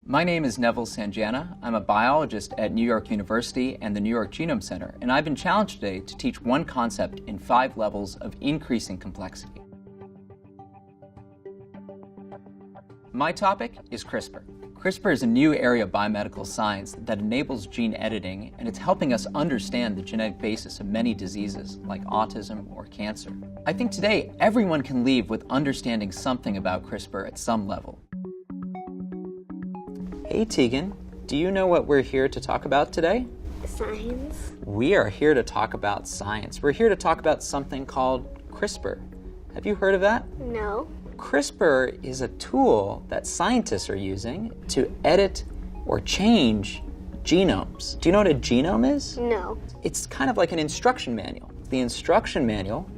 My name is Neville Sanjana. I'm a biologist at New York University and the New York Genome Center, and I've been challenged today to teach one concept in 5 levels of increasing complexity. My topic is CRISPR. CRISPR is a new area of biomedical science that enables gene editing, and it's helping us understand the genetic basis of many diseases like autism or cancer. I think today everyone can leave with understanding something about CRISPR at some level. Hey Tegan, do you know what we're here to talk about today? Science. We are here to talk about science. We're here to talk about something called CRISPR. Have you heard of that? No. CRISPR is a tool that scientists are using to edit or change genomes. Do you know what a genome is? No. It's kind of like an instruction manual. The instruction manual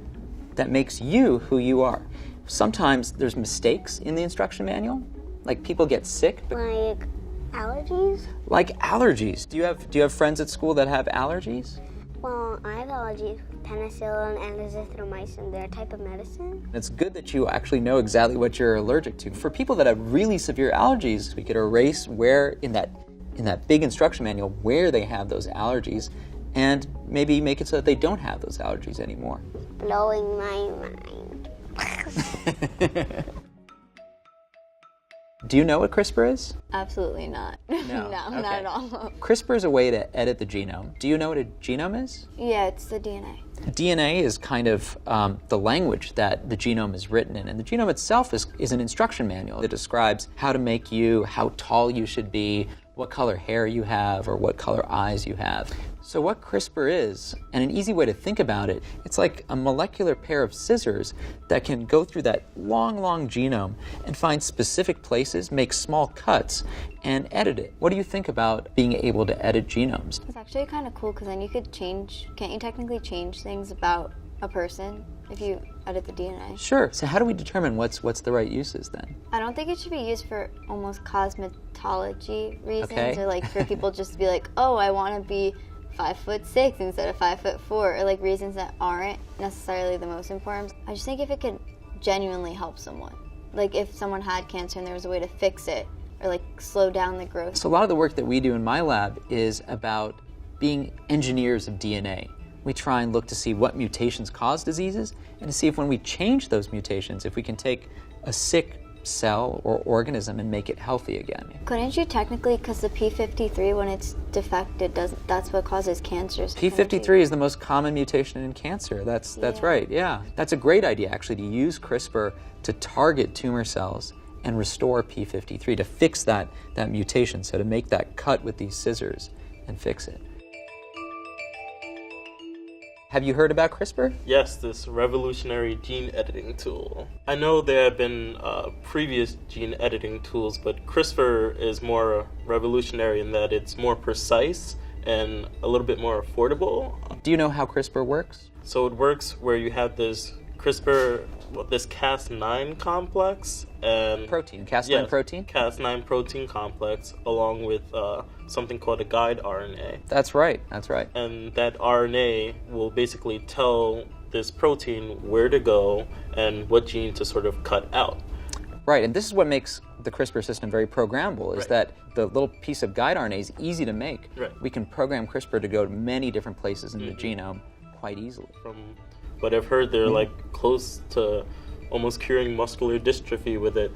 that makes you who you are. Sometimes there's mistakes in the instruction manual, like people get sick. Like allergies? Like allergies. Do you have friends at school that have allergies? Well, I have allergies with penicillin and azithromycin. They're a type of medicine. It's good that you actually know exactly what you're allergic to. For people that have really severe allergies, we could erase where in that big instruction manual where they have those allergies and maybe make it so that they don't have those allergies anymore. Blowing my mind. Do you know what CRISPR is? Absolutely not. No, Okay. not at all. CRISPR is a way to edit the genome. Do you know what a genome is? Yeah, it's the DNA. DNA is kind of the language that the genome is written in, and the genome itself is an instruction manual that describes how to make you, how tall you should be, what color hair you have, or what color eyes you have. So what CRISPR is, and an easy way to think about it, it's like a molecular pair of scissors that can go through that long, long genome and find specific places, make small cuts, and edit it. What do you think about being able to edit genomes? It's actually kind of cool because then you could can't you technically change things about a person if you edit the DNA? Sure. So how do we determine what's the right uses then? I don't think it should be used for almost cosmetology reasons, Okay. or like for people just to be like, oh, I want to be 5'6" instead of 5'4", or like reasons that aren't necessarily the most important. I just think if it could genuinely help someone, like if someone had cancer and there was a way to fix it or like slow down the growth. So a lot of the work that we do in my lab is about being engineers of DNA. We try and look to see what mutations cause diseases and to see if when we change those mutations, if we can take a sick cell or organism and make it healthy again. Couldn't you technically, because the P53, when it's defected, that's what causes cancers? P53 is the most common mutation in cancer. That's right, yeah. That's a great idea, actually, to use CRISPR to target tumor cells and restore P53, to fix that mutation, so to make that cut with these scissors and fix it. Have you heard about CRISPR? Yes, this revolutionary gene editing tool. I know there have been previous gene editing tools, but CRISPR is more revolutionary in that it's more precise and a little bit more affordable. Do you know how CRISPR works? So it works where you have this this Cas9 complex and Protein, Cas9 yes, protein? Cas9 protein complex along with something called a guide RNA. That's right. And that RNA will basically tell this protein where to go and what gene to sort of cut out. Right, and this is what makes the CRISPR system very programmable, is Right. that the little piece of guide RNA is easy to make. Right. We can program CRISPR to go to many different places in the genome quite easily. From what I've heard, they're like close to almost curing muscular dystrophy with it.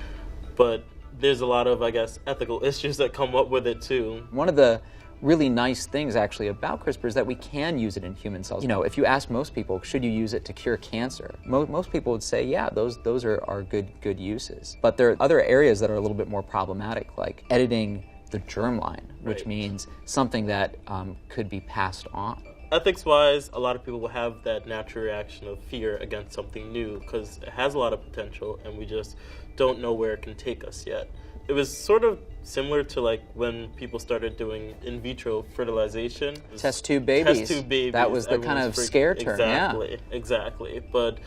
But there's a lot of, I guess, ethical issues that come up with it too. One of the really nice things actually about CRISPR is that we can use it in human cells. You know, if you ask most people, should you use it to cure cancer? Most people would say, yeah, those are good uses. But there are other areas that are a little bit more problematic, like editing the germline, which Right. means something that could be passed on. Ethics-wise, a lot of people will have that natural reaction of fear against something new because it has a lot of potential and we just don't know where it can take us yet. It was sort of similar to like when people started doing in vitro fertilization. Test tube babies. Test tube babies. That was the kind of scare term, yeah. Exactly. But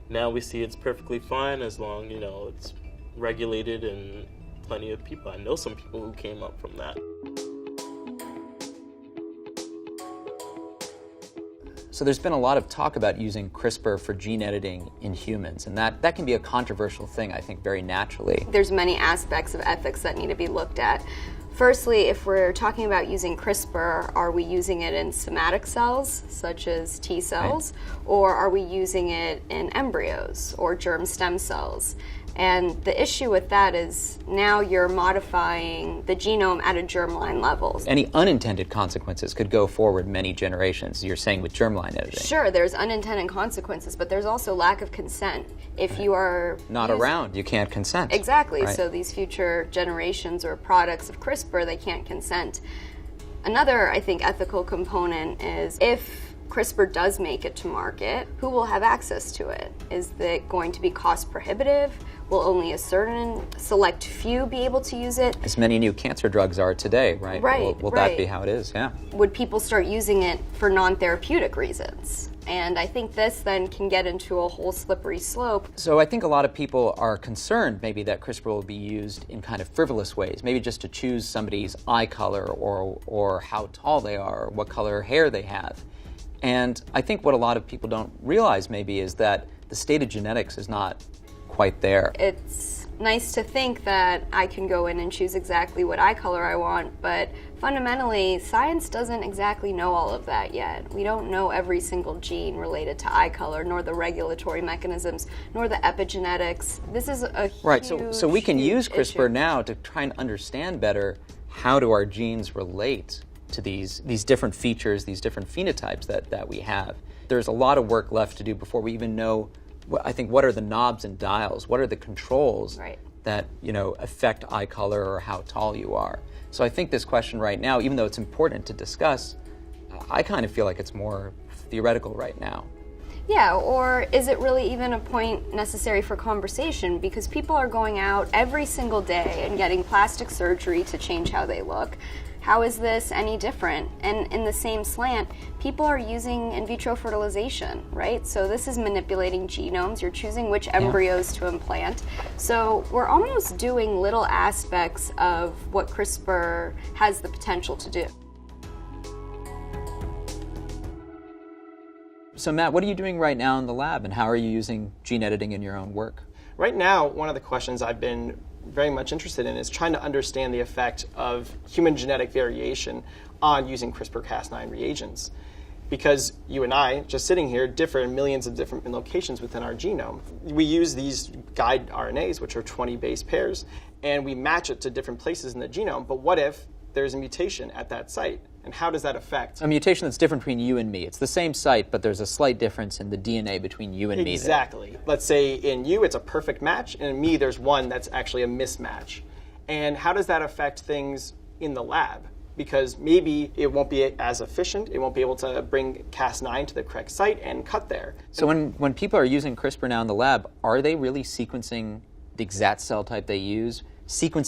now we see it's perfectly fine as long, it's regulated and plenty of people. I know some people who came up from that. So there's been a lot of talk about using CRISPR for gene editing in humans, and that can be a controversial thing, I think, very naturally. There's many aspects of ethics that need to be looked at. Firstly, if we're talking about using CRISPR, are we using it in somatic cells, such as T cells, or are we using it in embryos or germ stem cells? And the issue with that is now you're modifying the genome at a germline level. Any unintended consequences could go forward many generations, you're saying, with germline editing. Sure, there's unintended consequences, but there's also lack of consent. If you are not around, you can't consent. Exactly, Right. so these future generations or products of CRISPR, they can't consent. Another, I think, ethical component is if CRISPR does make it to market, who will have access to it? Is it going to be cost prohibitive? Will only a certain select few be able to use it? As many new cancer drugs are today, right? Right, Will right. that be how it is? Yeah. Would people start using it for non-therapeutic reasons? And I think this then can get into a whole slippery slope. So I think a lot of people are concerned maybe that CRISPR will be used in kind of frivolous ways, maybe just to choose somebody's eye color or how tall they are or what color hair they have. And I think what a lot of people don't realize maybe is that the state of genetics is not quite there. It's nice to think that I can go in and choose exactly what eye color I want, but fundamentally, science doesn't exactly know all of that yet. We don't know every single gene related to eye color, nor the regulatory mechanisms, nor the epigenetics. This is a Right, huge, so we can huge use CRISPR issue. now to try and understand better how do our genes relate to these different features, these different phenotypes that we have. There's a lot of work left to do before we even know, I think, what are the knobs and dials, what are the controls Right. that affect eye color or how tall you are. So I think this question right now, even though it's important to discuss, I kind of feel like it's more theoretical right now. Yeah, or is it really even a point necessary for conversation? Because people are going out every single day and getting plastic surgery to change how they look. How is this any different? And in the same slant, people are using in vitro fertilization, right? So this is manipulating genomes. You're choosing which embryos to implant. So we're almost doing little aspects of what CRISPR has the potential to do. So Matt, what are you doing right now in the lab, and how are you using gene editing in your own work? Right now, one of the questions I've been very much interested in is trying to understand the effect of human genetic variation on using CRISPR-Cas9 reagents. Because you and I, just sitting here, differ in millions of different locations within our genome. We use these guide RNAs, which are 20 base pairs, and we match it to different places in the genome. But what if there's a mutation at that site? And how does that affect? A mutation that's different between you and me. It's the same site, but there's a slight difference in the DNA between you and me. Exactly. Let's say in you it's a perfect match, and in me there's one that's actually a mismatch. And how does that affect things in the lab? Because maybe it won't be as efficient, it won't be able to bring Cas9 to the correct site and cut there. So when people are using CRISPR now in the lab, are they really sequencing the exact cell type they use?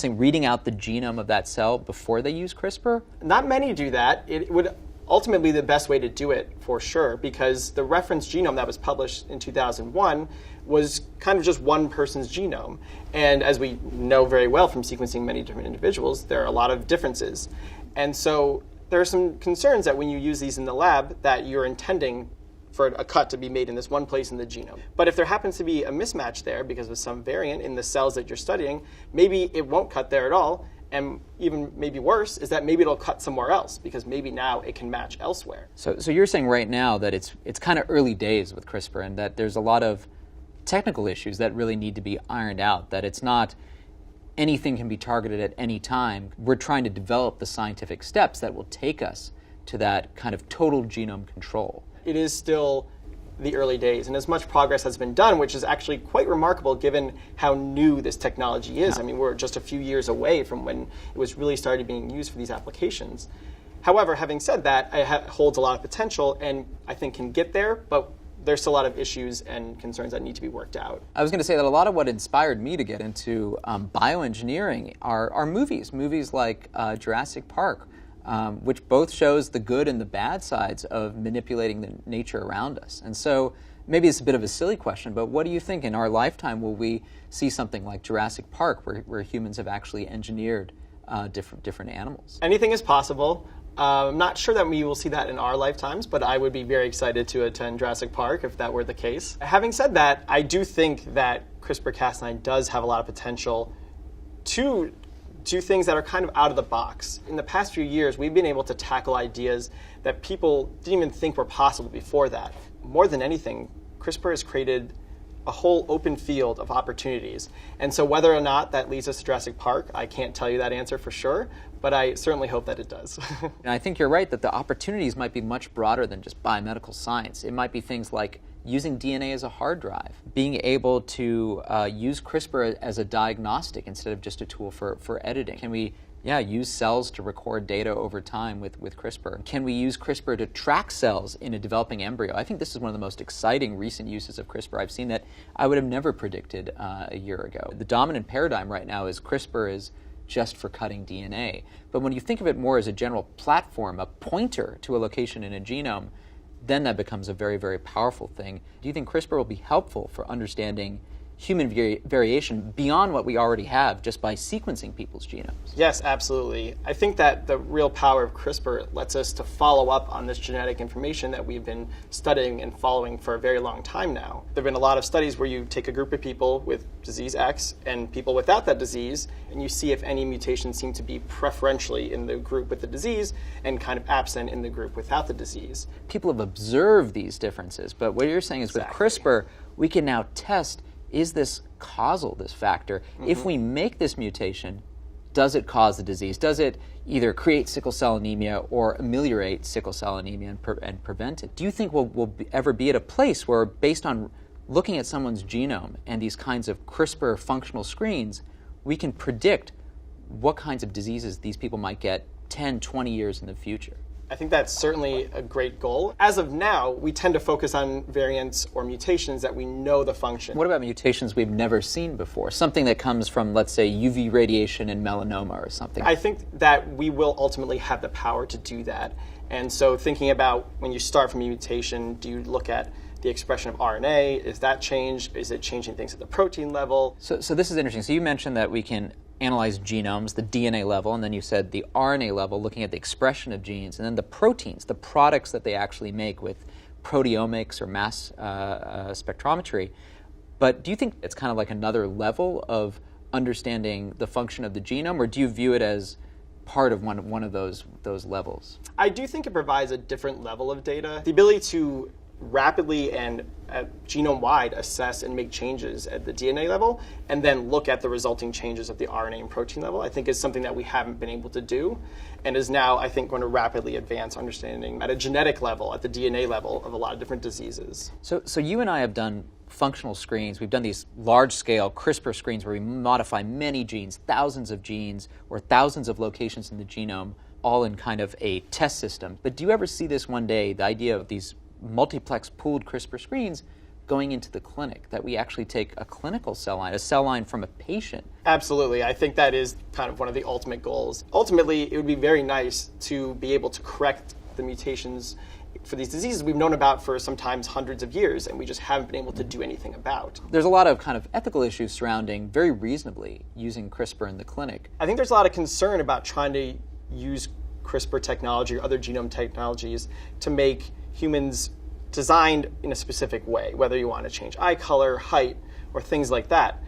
Reading out the genome of that cell before they use CRISPR? Not many do that. It would ultimately be the best way to do it for sure, because the reference genome that was published in 2001 was kind of just one person's genome. And as we know very well from sequencing many different individuals, there are a lot of differences. And so there are some concerns that when you use these in the lab that you're intending for a cut to be made in this one place in the genome. But if there happens to be a mismatch there because of some variant in the cells that you're studying, maybe it won't cut there at all. And even maybe worse is that maybe it'll cut somewhere else because maybe now it can match elsewhere. So you're saying right now that it's kind of early days with CRISPR and that there's a lot of technical issues that really need to be ironed out, that it's not anything can be targeted at any time. We're trying to develop the scientific steps that will take us to that kind of total genome control. It is still the early days, and as much progress has been done, which is actually quite remarkable given how new this technology is. I mean, we're just a few years away from when it was really started being used for these applications. However, having said that, it holds a lot of potential and I think can get there, but there's still a lot of issues and concerns that need to be worked out. I was going to say that a lot of what inspired me to get into bioengineering are movies like Jurassic Park, which both shows the good and the bad sides of manipulating the nature around us. And so maybe it's a bit of a silly question, but what do you think in our lifetime will we see something like Jurassic Park where humans have actually engineered different animals? Anything is possible. I'm not sure that we will see that in our lifetimes, but I would be very excited to attend Jurassic Park if that were the case. Having said that, I do think that CRISPR-Cas9 does have a lot of potential to do things that are kind of out of the box. In the past few years, we've been able to tackle ideas that people didn't even think were possible before that. More than anything, CRISPR has created a whole open field of opportunities. And so whether or not that leads us to Jurassic Park, I can't tell you that answer for sure, but I certainly hope that it does. And I think you're right that the opportunities might be much broader than just biomedical science. It might be things like using DNA as a hard drive, being able to use CRISPR as a diagnostic instead of just a tool for editing. Can we use cells to record data over time with CRISPR? Can we use CRISPR to track cells in a developing embryo? I think this is one of the most exciting recent uses of CRISPR I've seen that I would have never predicted a year ago. The dominant paradigm right now is CRISPR is just for cutting DNA. But when you think of it more as a general platform, a pointer to a location in a genome, then that becomes a very, very powerful thing. Do you think CRISPR will be helpful for understanding human variation beyond what we already have just by sequencing people's genomes? Yes, absolutely. I think that the real power of CRISPR lets us to follow up on this genetic information that we've been studying and following for a very long time now. There have been a lot of studies where you take a group of people with disease X and people without that disease, and you see if any mutations seem to be preferentially in the group with the disease and kind of absent in the group without the disease. People have observed these differences, but what you're saying is with CRISPR, we can now test, is this causal, this factor? Mm-hmm. If we make this mutation, does it cause the disease? Does it either create sickle cell anemia or ameliorate sickle cell anemia and prevent it? Do you think we'll ever be at a place where, based on looking at someone's genome and these kinds of CRISPR functional screens, we can predict what kinds of diseases these people might get 10, 20 years in the future? I think that's certainly a great goal. As of now, we tend to focus on variants or mutations that we know the function. What about mutations we've never seen before? Something that comes from, let's say, UV radiation and melanoma or something. I think that we will ultimately have the power to do that. And so thinking about when you start from a mutation, do you look at the expression of RNA? Is that changed? Is it changing things at the protein level? So this is interesting. So you mentioned that we can analyze genomes, the DNA level, and then you said the RNA level, looking at the expression of genes, and then the proteins, the products that they actually make with proteomics or mass spectrometry. But do you think it's kind of like another level of understanding the function of the genome, or do you view it as part of one of those levels? I do think it provides a different level of data. The ability to rapidly and genome-wide assess and make changes at the DNA level, and then look at the resulting changes at the RNA and protein level, I think is something that we haven't been able to do, and is now, I think, going to rapidly advance understanding at a genetic level, at the DNA level, of a lot of different diseases. So you and I have done functional screens. We've done these large-scale CRISPR screens where we modify many genes, thousands of genes, or thousands of locations in the genome, all in kind of a test system. But do you ever see this one day, the idea of these multiplex pooled CRISPR screens going into the clinic, that we actually take a clinical cell line, a cell line from a patient? Absolutely. I think that is kind of one of the ultimate goals. Ultimately, it would be very nice to be able to correct the mutations for these diseases we've known about for sometimes hundreds of years, and we just haven't been able to do anything about. There's a lot of kind of ethical issues surrounding, very reasonably, using CRISPR in the clinic. I think there's a lot of concern about trying to use CRISPR technology or other genome technologies to make humans designed in a specific way, whether you want to change eye color, height, or things like that.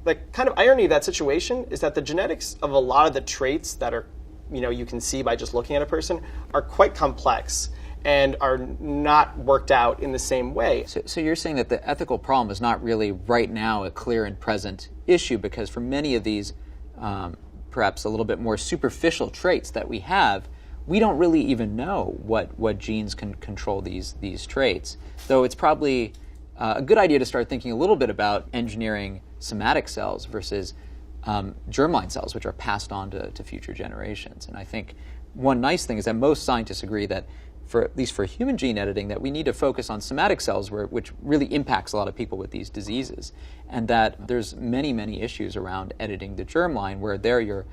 The kind of irony of that situation is that the genetics of a lot of the traits that are, you can see by just looking at a person are quite complex and are not worked out in the same way. So you're saying that the ethical problem is not really right now a clear and present issue, because for many of these perhaps a little bit more superficial traits that we have, we don't really even know what genes can control these traits. Though it's probably a good idea to start thinking a little bit about engineering somatic cells versus germline cells, which are passed on to future generations. And I think one nice thing is that most scientists agree that, at least for human gene editing, that we need to focus on somatic cells, which really impacts a lot of people with these diseases, and that there's many, many issues around editing the germline, where there you're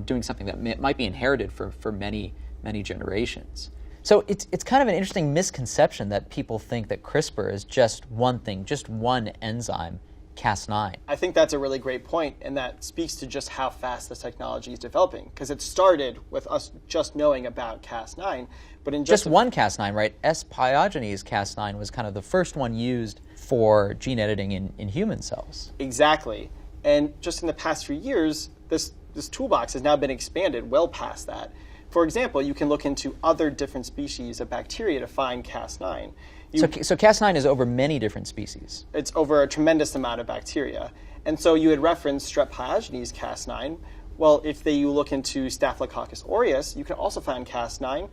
doing something that might be inherited for many generations. So it's kind of an interesting misconception that people think that CRISPR is just one thing, just one enzyme, Cas9. I think that's a really great point, and that speaks to just how fast this technology is developing, because it started with us just knowing about Cas9, but in just one Cas9, right? S. pyogenes Cas9 was kind of the first one used for gene editing in human cells. Exactly. And just in the past few years, this this toolbox has now been expanded well past that. For example, you can look into other different species of bacteria to find Cas9. So Cas9 is over many different species. It's over a tremendous amount of bacteria. And so you had referenced Strep pyogenes Cas9. Well, if you look into Staphylococcus aureus, you can also find Cas9,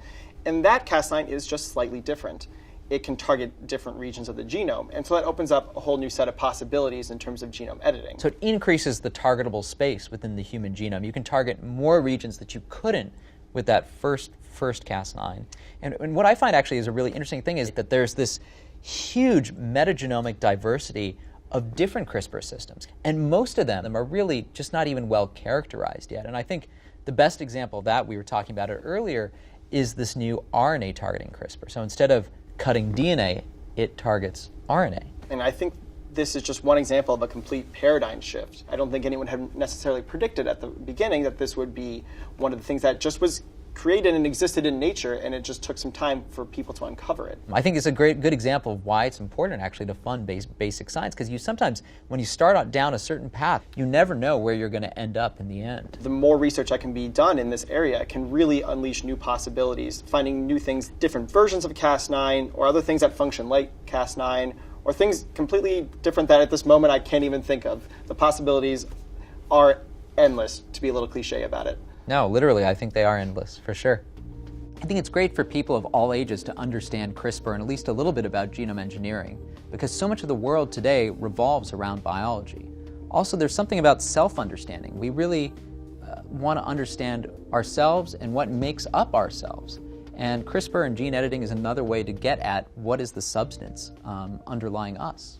and that Cas9 is just slightly different. It can target different regions of the genome, and so that opens up a whole new set of possibilities in terms of genome editing. So it increases the targetable space within the human genome. You can target more regions that you couldn't with that first Cas9. And what I find actually is a really interesting thing is that there's this huge metagenomic diversity of different CRISPR systems, and most of them are really just not even well characterized yet. And I think the best example of that, we were talking about it earlier, is this new RNA targeting CRISPR. So instead of cutting DNA, it targets RNA. And I think this is just one example of a complete paradigm shift. I don't think anyone had necessarily predicted at the beginning that this would be one of the things that just was created and existed in nature, and it just took some time for people to uncover it. I think it's a good example of why it's important actually to fund basic science, because you sometimes, when you start out down a certain path, you never know where you're going to end up in the end. The more research that can be done in this area can really unleash new possibilities, finding new things, different versions of Cas9, or other things that function like Cas9, or things completely different that at this moment I can't even think of. The possibilities are endless, to be a little cliche about it. No, literally, I think they are endless, for sure. I think it's great for people of all ages to understand CRISPR and at least a little bit about genome engineering, because so much of the world today revolves around biology. Also, there's something about self-understanding. We really want to understand ourselves and what makes up ourselves. And CRISPR and gene editing is another way to get at what is the substance underlying us.